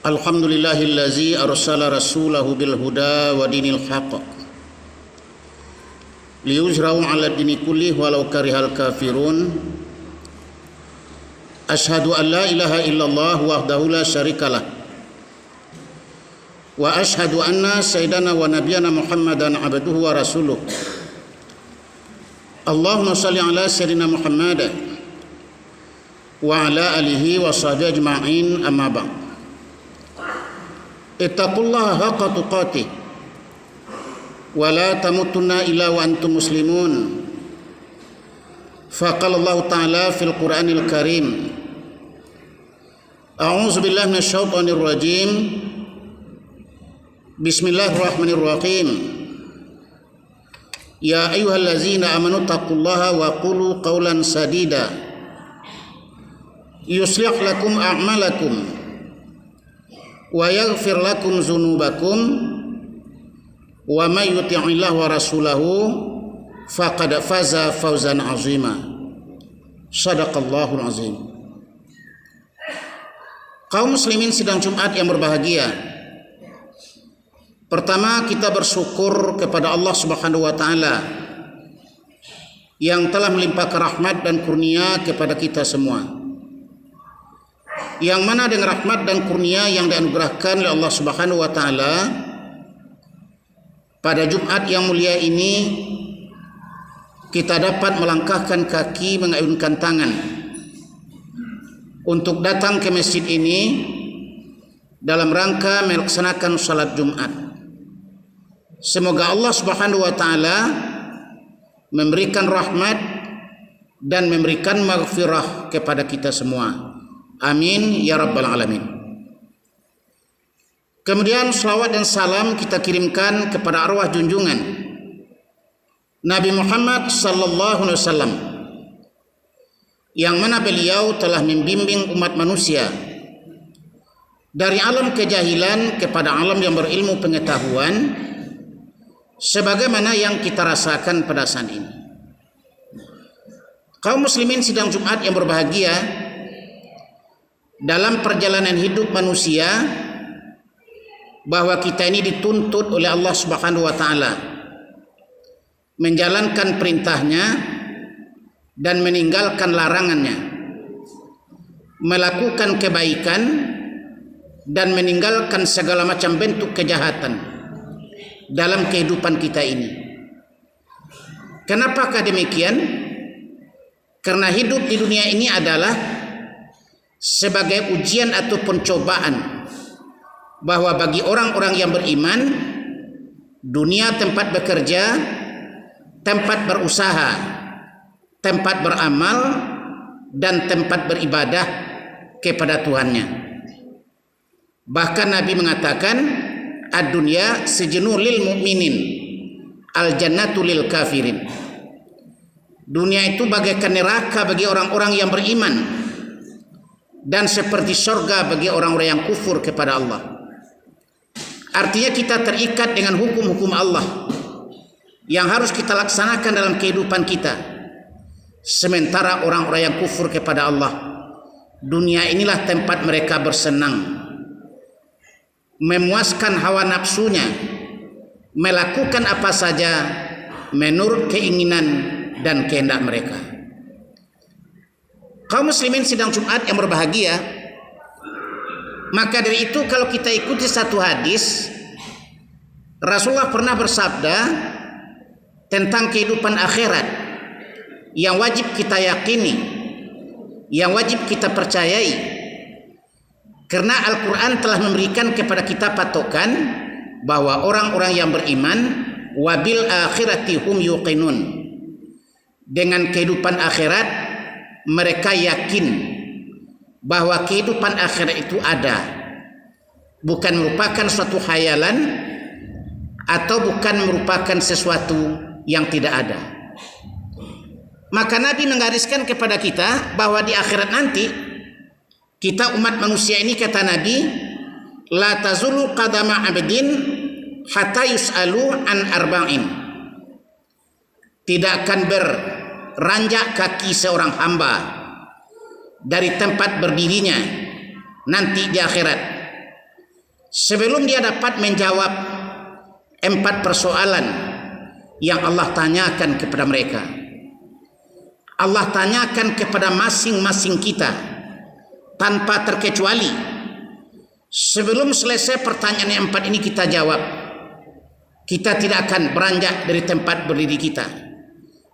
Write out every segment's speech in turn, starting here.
Alhamdulillahillazi arsala rasulahu bil huda wa dinil haqq liyuzrahu 'ala dini kulli walau karihal kafirun. Asyhadu an la ilaha illallah wahdahu la syarikalah wa asyhadu anna sayyidana wa nabiyyana Muhammadan abduhu wa rasuluh. Allahumma shalli ala sayyidina Muhammad wa ala alihi wa sahbihi ajma'in, amma ba'd. Ittaqullaha haqqa tuqatih wa la tamutunna illa wa antum muslimun. Faqala Allah ta'ala fil Qur'anil Karim, a'udzu billahi minasyaitonir rajim. Bismillahirrahmanirrahim. Ya ayyuhallazina amanu taqullaha wa qulu qawlan sadida yuslih lakum a'malakum wa yaghfir lakum dzunubakum wa may yuti'illah wa rasulahu faqad faza fawzan 'azima. Shadaqallahul azim. Kaum muslimin sidang Jumat yang berbahagia, pertama kita bersyukur kepada Allah Subhanahu wa taala yang telah melimpahkan rahmat dan kurnia kepada kita semua, yang mana dengan rahmat dan kurnia yang dianugerahkan oleh Allah Subhanahu wa taala pada Jumat yang mulia ini, kita dapat melangkahkan kaki, mengayunkan tangan untuk datang ke masjid ini dalam rangka melaksanakan salat Jumat. Semoga Allah Subhanahu wa taala memberikan rahmat dan memberikan maghfirah kepada kita semua. Amin ya rabbal alamin. Kemudian salawat dan salam kita kirimkan kepada arwah junjungan Nabi Muhammad sallallahu alaihi wasallam, yang mana beliau telah membimbing umat manusia dari alam kejahilan kepada alam yang berilmu pengetahuan, sebagaimana yang kita rasakan pada saat ini. Kaum muslimin sidang Jumat yang berbahagia, dalam perjalanan hidup manusia, bahwa kita ini dituntut oleh Allah Subhanahu wa taala menjalankan perintahnya dan meninggalkan larangannya, melakukan kebaikan dan meninggalkan segala macam bentuk kejahatan dalam kehidupan kita ini. Kenapakah demikian? Karena hidup di dunia ini adalah sebagai ujian atau pencobaan, bahwa bagi orang-orang yang beriman, dunia tempat bekerja, tempat berusaha, tempat beramal, dan tempat beribadah kepada Tuhannya. Bahkan Nabi mengatakan, ad-dunya sijnu lil mu'minin, al-jannatu lil kafirin. Dunia itu bagaikan neraka bagi orang-orang yang beriman, dan seperti surga bagi orang-orang yang kufur kepada Allah. Artinya kita terikat dengan hukum-hukum Allah yang harus kita laksanakan dalam kehidupan kita. Sementara orang-orang yang kufur kepada Allah, dunia inilah tempat mereka bersenang, memuaskan hawa nafsunya, melakukan apa saja menurut keinginan dan kehendak mereka. Kaum muslimin sidang Jumat yang berbahagia, maka dari itu kalau kita ikuti satu hadis, Rasulullah pernah bersabda tentang kehidupan akhirat yang wajib kita yakini, yang wajib kita percayai, karena Al-Quran telah memberikan kepada kita patokan bahwa orang-orang yang beriman wabil akhirati hum yuqinun, dengan kehidupan akhirat mereka yakin bahwa kehidupan akhirat itu ada, bukan merupakan suatu khayalan atau bukan merupakan sesuatu yang tidak ada. Maka Nabi menggariskan kepada kita bahwa di akhirat nanti kita umat manusia ini, kata Nabi, la tazulu qadama abdin hatta yus'alu an arba'in. tidak akan beranjak kaki seorang hamba dari tempat berdirinya nanti di akhirat sebelum dia dapat menjawab 4 persoalan yang Allah tanyakan kepada mereka. Allah tanyakan kepada masing-masing kita tanpa terkecuali. Sebelum selesai pertanyaan yang 4 ini kita jawab, kita tidak akan beranjak dari tempat berdiri kita.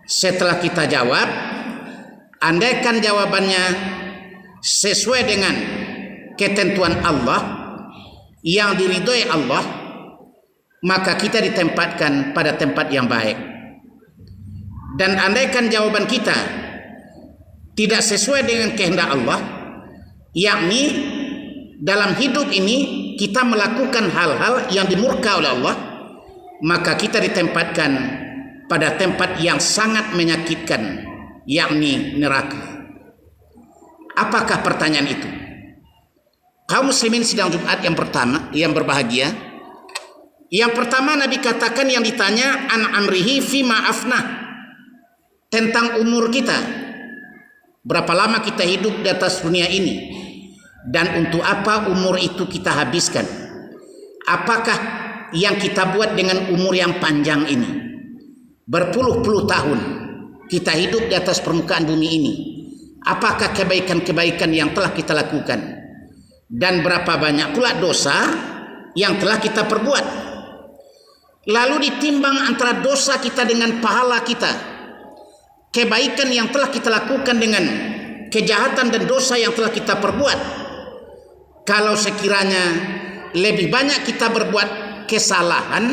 Setelah kita jawab, andaikan jawabannya sesuai dengan ketentuan Allah yang diridhoi Allah, maka kita ditempatkan pada tempat yang baik. Dan andaikan jawaban kita tidak sesuai dengan kehendak Allah, yakni dalam hidup ini kita melakukan hal-hal yang dimurka oleh Allah, maka kita ditempatkan pada tempat yang sangat menyakitkan, yakni neraka. Apakah pertanyaan itu? Kaum muslimin sidang Jumat yang pertama yang berbahagia, yang pertama Nabi katakan yang ditanya an amrihi fima afnah, tentang umur kita. Berapa lama kita hidup di atas dunia ini dan untuk apa umur itu kita habiskan? Apakah yang kita buat dengan umur yang panjang ini? Berpuluh-puluh tahun kita hidup di atas permukaan bumi ini, apakah kebaikan-kebaikan yang telah kita lakukan? Dan berapa banyak pula dosa yang telah kita perbuat? Lalu ditimbang antara dosa kita dengan pahala kita, kebaikan yang telah kita lakukan dengan kejahatan dan dosa yang telah kita perbuat. Kalau sekiranya lebih banyak kita berbuat kesalahan,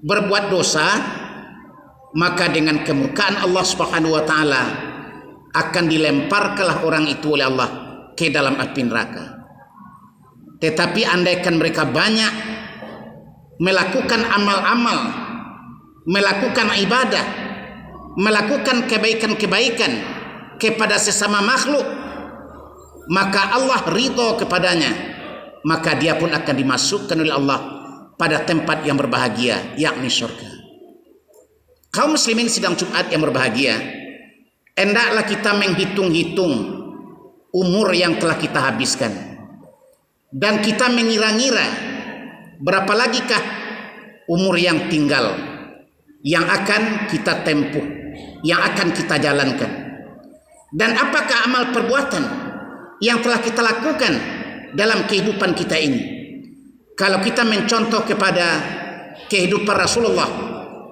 berbuat dosa, maka dengan kemurkaan Allah Subhanahu wa taala akan dilemparkanlah orang itu oleh Allah ke dalam api neraka. Tetapi andaikan mereka banyak melakukan amal-amal, melakukan ibadah, melakukan kebaikan-kebaikan kepada sesama makhluk, maka Allah ridho kepadanya, maka dia pun akan dimasukkan oleh Allah pada tempat yang berbahagia, yakni surga. Kaum muslimin sidang Jumat yang berbahagia, hendaklah kita menghitung-hitung umur yang telah kita habiskan dan kita mengira-ngira berapa lagikah umur yang tinggal yang akan kita tempuh, yang akan kita jalankan, dan apakah amal perbuatan yang telah kita lakukan dalam kehidupan kita ini. Kalau kita mencontoh kepada kehidupan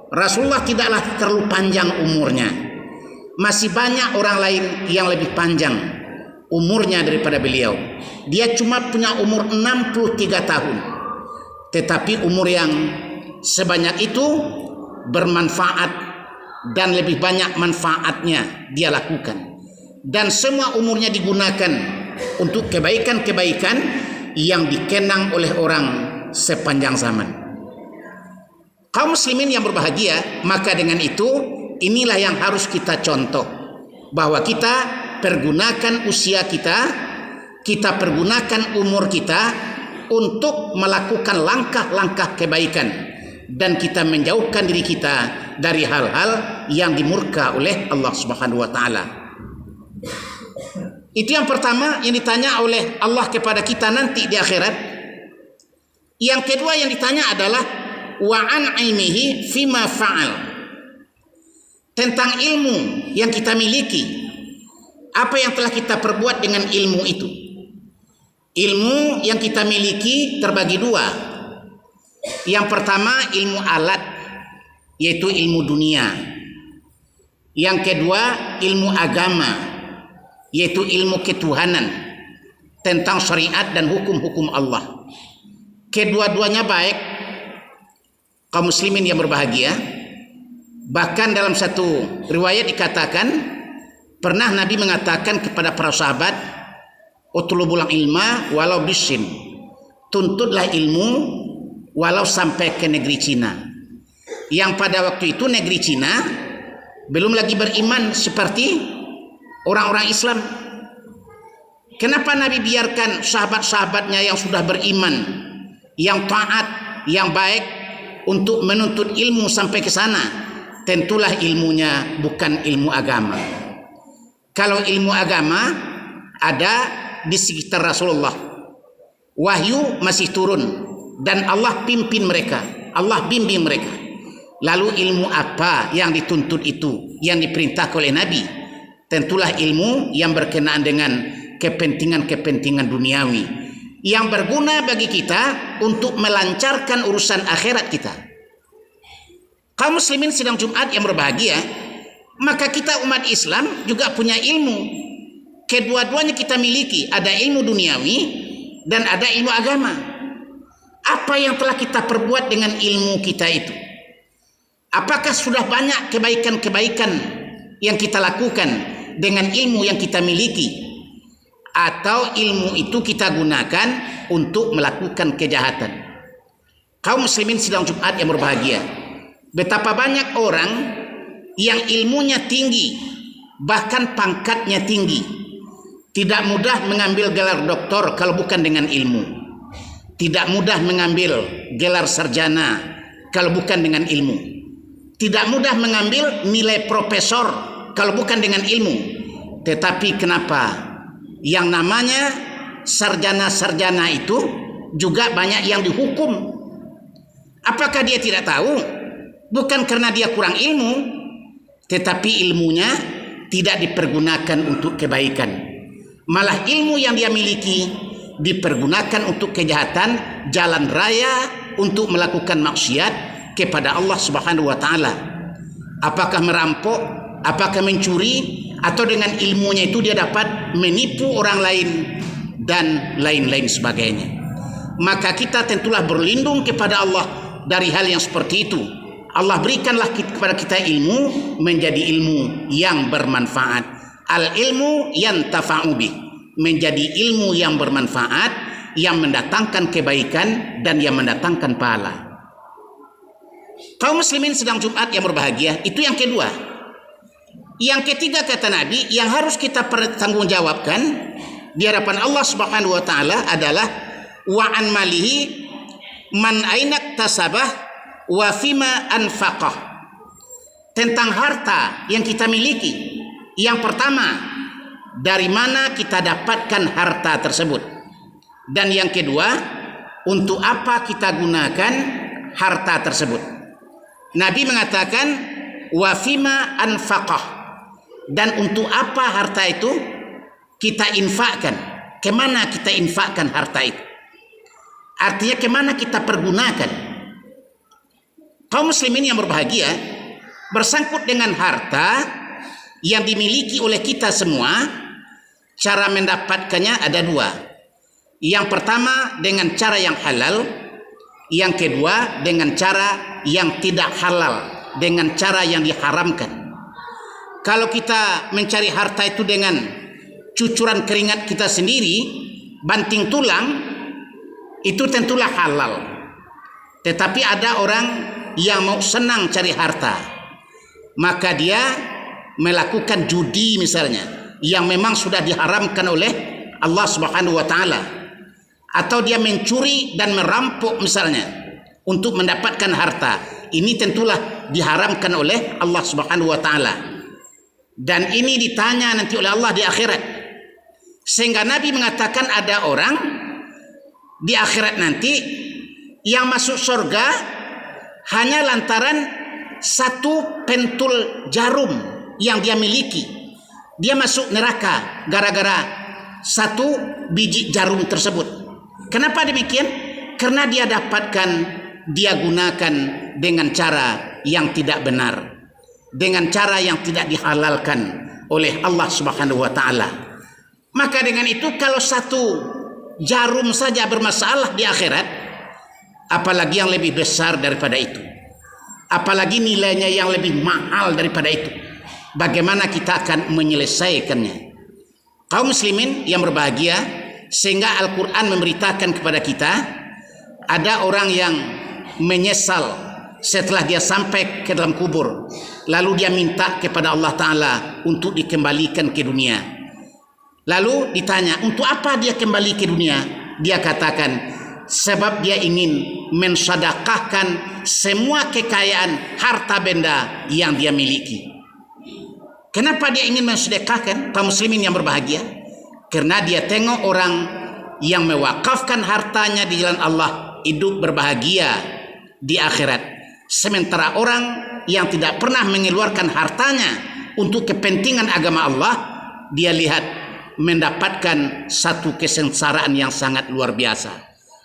Rasulullah tidaklah terlalu panjang umurnya. Masih banyak orang lain yang lebih panjang umurnya daripada beliau. Dia cuma punya umur 63 tahun. Tetapi umur yang sebanyak itu bermanfaat dan lebih banyak manfaatnya dia lakukan. Dan semua umurnya digunakan untuk kebaikan-kebaikan yang dikenang oleh orang sepanjang zaman. Kaum muslimin yang berbahagia, maka dengan itu inilah yang harus kita contoh, bahwa kita pergunakan usia kita pergunakan umur kita untuk melakukan langkah-langkah kebaikan, dan kita menjauhkan diri kita dari hal-hal yang dimurka oleh Allah Subhanahu wa taala. Itu yang pertama yang ditanya oleh Allah kepada kita nanti di akhirat. Yang kedua yang ditanya adalah wa an ilmihi fima fa'al, tentang ilmu yang kita miliki, apa yang telah kita perbuat dengan ilmu itu. Ilmu yang kita miliki terbagi dua. Yang pertama ilmu alat, yaitu ilmu dunia. Yang kedua ilmu agama, yaitu ilmu ketuhanan tentang syariat dan hukum-hukum Allah. Kedua-duanya baik, kaum muslimin yang berbahagia. Bahkan dalam satu riwayat dikatakan, pernah Nabi mengatakan kepada para sahabat, utlubul ilma walau bisin, tuntutlah ilmu walau sampai ke negeri Cina. Yang pada waktu itu negeri Cina belum lagi beriman seperti orang-orang Islam. Kenapa Nabi biarkan sahabat-sahabatnya yang sudah beriman, yang taat, yang baik, untuk menuntut ilmu sampai ke sana, tentulah ilmunya bukan ilmu agama. Kalau ilmu agama ada di sekitar Rasulullah, wahyu masih turun dan Allah pimpin mereka, Allah bimbing mereka. Lalu ilmu apa yang dituntut itu, yang diperintah oleh Nabi? Tentulah ilmu yang berkenaan dengan kepentingan-kepentingan duniawi yang berguna bagi kita untuk melancarkan urusan akhirat kita. Kaum muslimin sidang Jumat yang berbahagia, maka kita umat Islam juga punya ilmu. Kedua-duanya kita miliki, ada ilmu duniawi dan ada ilmu agama. Apa yang telah kita perbuat dengan ilmu kita itu? Apakah sudah banyak kebaikan-kebaikan yang kita lakukan dengan ilmu yang kita miliki? Atau ilmu itu kita gunakan untuk melakukan kejahatan? Kaum muslimin sidang Jumat yang berbahagia, betapa banyak orang yang ilmunya tinggi, bahkan pangkatnya tinggi, tidak mudah mengambil gelar doktor kalau bukan dengan ilmu, tidak mudah mengambil gelar sarjana kalau bukan dengan ilmu, tidak mudah mengambil nilai profesor kalau bukan dengan ilmu. Tetapi kenapa yang namanya sarjana-sarjana itu juga banyak yang dihukum? Apakah dia tidak tahu? Bukan karena dia kurang ilmu, tetapi ilmunya tidak dipergunakan untuk kebaikan. Malah ilmu yang dia miliki dipergunakan untuk kejahatan, jalan raya untuk melakukan maksiat kepada Allah Subhanahu wa taala. Apakah merampok, apakah mencuri, atau dengan ilmunya itu dia dapat menipu orang lain dan lain-lain sebagainya. Maka kita tentulah berlindung kepada Allah dari hal yang seperti itu. Allah berikanlah kepada kita ilmu menjadi ilmu yang bermanfaat. Al ilmu yantafa'u bih, menjadi ilmu yang bermanfaat, yang mendatangkan kebaikan dan yang mendatangkan pahala. Kaum muslimin sedang Jumat yang berbahagia, itu yang kedua. Yang ketiga kata Nabi yang harus kita pertanggungjawabkan di hadapan Allah Subhanahu wa taala adalah wa an malihi man ainak tasabah wa fima anfaqah. Tentang harta yang kita miliki. Yang pertama, dari mana kita dapatkan harta tersebut? Dan yang kedua, untuk apa kita gunakan harta tersebut? Nabi mengatakan wa fima anfaqah, dan untuk apa harta itu kita infakkan? Kemana kita infakkan harta itu? Artinya kemana kita pergunakan? Kaum muslimin yang berbahagia, bersangkut dengan harta yang dimiliki oleh kita semua, cara mendapatkannya ada dua. Yang pertama dengan cara yang halal, yang kedua dengan cara yang tidak halal, dengan cara yang diharamkan. Kalau kita mencari harta itu dengan cucuran keringat kita sendiri, banting tulang, itu tentulah halal. Tetapi ada orang yang mau senang cari harta, maka dia melakukan judi misalnya, yang memang sudah diharamkan oleh Allah Subhanahu wa taala. Atau dia mencuri dan merampok misalnya untuk mendapatkan harta. Ini tentulah diharamkan oleh Allah Subhanahu wa taala. Dan ini ditanya nanti oleh Allah di akhirat. Sehingga Nabi mengatakan ada orang di akhirat nanti yang masuk surga hanya lantaran satu pentul jarum yang dia miliki. Dia masuk neraka gara-gara satu biji jarum tersebut. Kenapa demikian? Karena dia dapatkan, dia gunakan dengan cara yang tidak benar, dengan cara yang tidak dihalalkan oleh Allah Subhanahu wa taala. Maka dengan itu kalau satu jarum saja bermasalah di akhirat, apalagi yang lebih besar daripada itu, apalagi nilainya yang lebih mahal daripada itu, bagaimana kita akan menyelesaikannya? Kaum muslimin yang berbahagia, sehingga Al-Quran memberitakan kepada kita ada orang yang menyesal setelah dia sampai ke dalam kubur, lalu dia minta kepada Allah Ta'ala untuk dikembalikan ke dunia. Lalu ditanya, untuk apa dia kembali ke dunia? Dia katakan, sebab dia ingin mensedekahkan semua kekayaan harta benda yang dia miliki. Kenapa dia ingin mensedekahkan, kaum muslimin yang berbahagia? Karena dia tengok orang yang mewakafkan hartanya di jalan Allah hidup berbahagia di akhirat. Sementara orang yang tidak pernah mengeluarkan hartanya untuk kepentingan agama Allah, dia lihat mendapatkan satu kesengsaraan yang sangat luar biasa.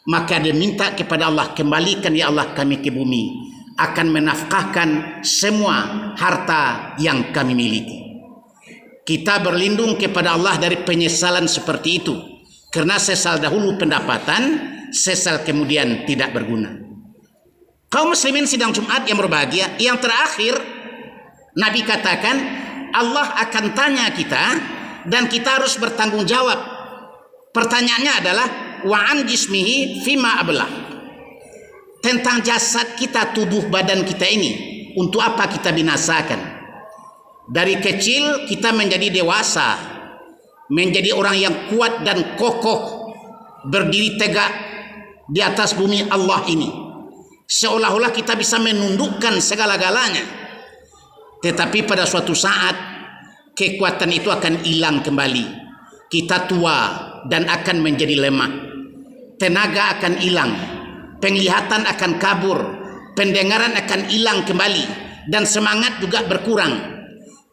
Maka dia minta kepada Allah, kembalikan ya Allah kami ke bumi, akan menafkahkan semua harta yang kami miliki. Kita berlindung kepada Allah dari penyesalan seperti itu, karena sesal dahulu pendapatan, sesal kemudian tidak berguna. Kaum muslimin sidang Jumat yang berbahagia, yang terakhir Nabi katakan Allah akan tanya kita dan kita harus bertanggung jawab. Pertanyaannya adalah wa an jismihi fima ablah, tentang jasad kita, tubuh badan kita ini, untuk apa kita binasakan. Dari kecil kita menjadi dewasa, menjadi orang yang kuat dan kokoh, berdiri tegak di atas bumi Allah ini, seolah-olah kita bisa menundukkan segala-galanya. Tetapi pada suatu saat kekuatan itu akan hilang kembali. Kita tua dan akan menjadi lemah. Tenaga akan hilang, penglihatan akan kabur, pendengaran akan hilang kembali, dan semangat juga berkurang.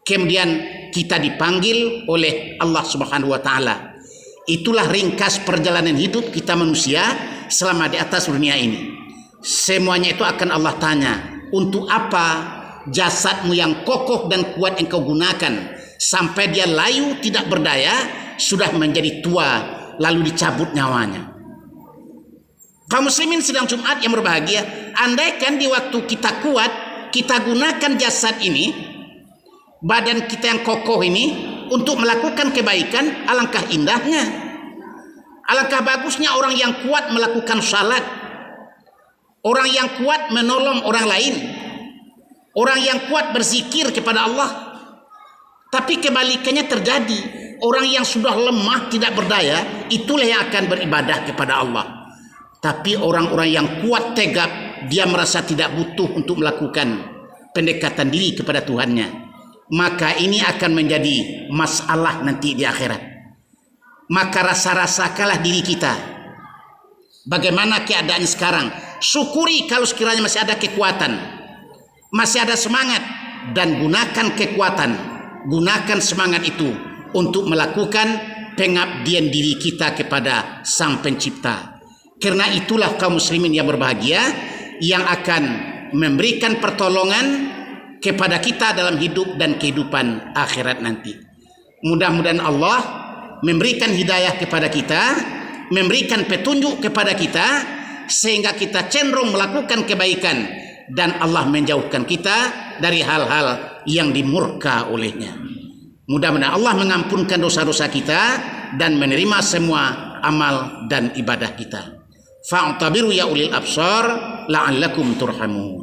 Kemudian kita dipanggil oleh Allah Subhanahu wa taala. Itulah ringkas perjalanan hidup kita manusia selama di atas dunia ini. Semuanya itu akan Allah tanya, untuk apa jasadmu yang kokoh dan kuat engkau gunakan sampai dia layu tidak berdaya, sudah menjadi tua lalu dicabut nyawanya. Kaum muslimin sidang Jumat yang berbahagia, andaikan di waktu kita kuat, kita gunakan jasad ini, badan kita yang kokoh ini, untuk melakukan kebaikan, alangkah indahnya. Alangkah bagusnya orang yang kuat melakukan salat, orang yang kuat menolong orang lain, orang yang kuat berzikir kepada Allah. Tapi kebalikannya terjadi, orang yang sudah lemah tidak berdaya, itulah yang akan beribadah kepada Allah. Tapi orang-orang yang kuat tegap, dia merasa tidak butuh untuk melakukan pendekatan diri kepada Tuhannya. Maka ini akan menjadi masalah nanti di akhirat. Maka rasa-rasakanlah diri kita, bagaimana keadaan sekarang. Syukuri kalau sekiranya masih ada kekuatan, masih ada semangat, dan gunakan kekuatan, gunakan semangat itu untuk melakukan pengabdian diri kita kepada Sang Pencipta. Karena itulah kaum muslimin yang berbahagia yang akan memberikan pertolongan kepada kita dalam hidup dan kehidupan akhirat nanti. Mudah-mudahan Allah memberikan hidayah kepada kita, memberikan petunjuk kepada kita, sehingga kita cenderung melakukan kebaikan, dan Allah menjauhkan kita dari hal-hal yang dimurka olehnya. Mudah-mudahan Allah mengampunkan dosa-dosa kita dan menerima semua amal dan ibadah kita. Fa'tabiru ya ulil absar la'allakum turhamun.